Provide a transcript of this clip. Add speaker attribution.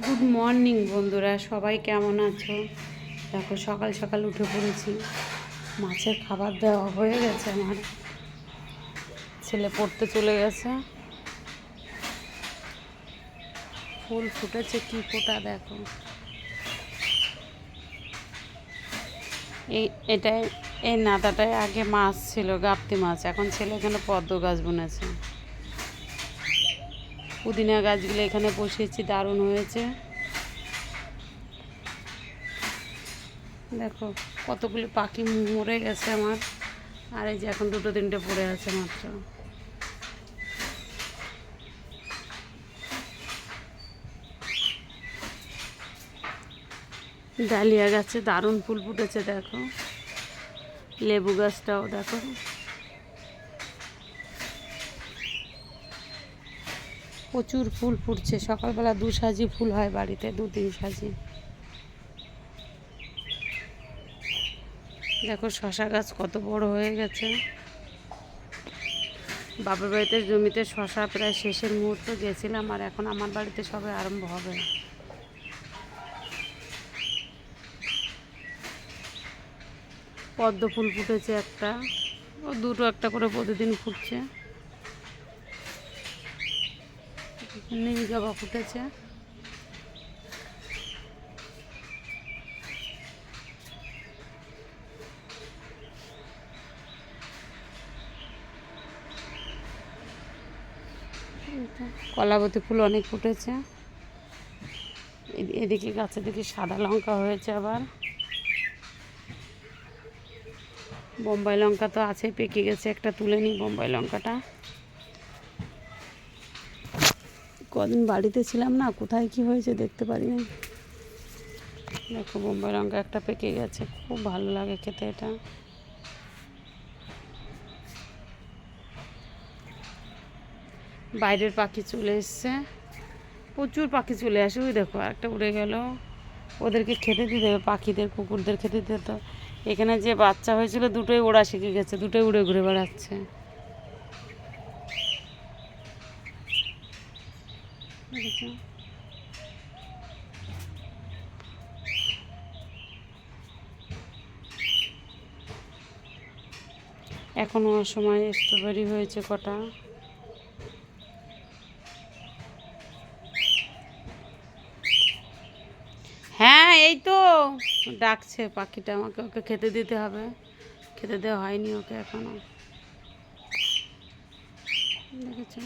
Speaker 1: Good morning বন্ধুরা, সবাই কেমন আছো? দেখো সকাল সকাল উঠে পড়েছি। মাছের খাবার দেওয়া হয়ে গেছে, আমার ছেলে পড়তে চলে গেছে। ফুল ফুটেছে, কি ফোটা দেখো। এটাই এই নাদাটায় আগে মাছ ছিল, গাপ্তি মাছ। এখন ছেলে এখানে পদ্ম গাছ বুনেছে। পুদিনা গাছগুলো এখানে বসিয়েছি, দারুণ হয়েছে। দেখো কতগুলি পাখি মরে গেছে আমার, আর এই যে এখন দুটো তিনটে পড়ে আছে মাত্র। ডালিয়া গাছে দারুণ ফুল ফুটেছে দেখো। লেবু গাছটাও দেখো। প্রচুর ফুল ফুটছে। সকালবেলা 2 সাজি ফুল হয় বাড়িতে, 2-3 সাজি। দেখো শশা গাছ কত বড় হয়ে গেছে। বাবার বাড়িতে জমিতে শশা প্রায় শেষের মুহূর্ত গেছিলাম, আর এখন আমার বাড়িতে সবে আরম্ভ হবে। পদ্ম ফুল ফুটেছে একটা, ও দুটো একটা করে প্রতিদিন ফুটছে। নীল জবা ফুটেছে। কলাবতী ফুল অনেক ফুটেছে। এদিকে গাছের দিকে সাদা লঙ্কা হয়েছে আবার। বোম্বাই লঙ্কা তো আছে, পেকে গেছে। একটা তুলে নিই বোম্বাই লঙ্কাটা। কদিন বাড়িতে ছিলাম না, কোথায় কি হয়েছে দেখতে পারিনি। দেখো বোম্বাই লঙ্কা একটা পেকে গেছে, খুব ভালো লাগে খেতে এটা। বাইরের পাখি চলে এসছে, প্রচুর পাখি চলে আসে। ওই দেখো একটা উড়ে গেল। ওদেরকে খেতে দিতে হবে, পাখিদের কুকুরদের খেতে দিতে তো। এখানে যে বাচ্চা হয়েছিল দুটোই ওড়া শিখে গেছে, দুটোই উড়ে ঘুরে বেড়াচ্ছে। এখনো সময় স্ট্রবেরি হয়েছে কটা। হ্যাঁ এই তো ডাকছে পাখিটা আমাকে, ওকে খেতে দিতে হবে। খেতে দেওয়া হয়নি ওকে এখনো, দেখেছো।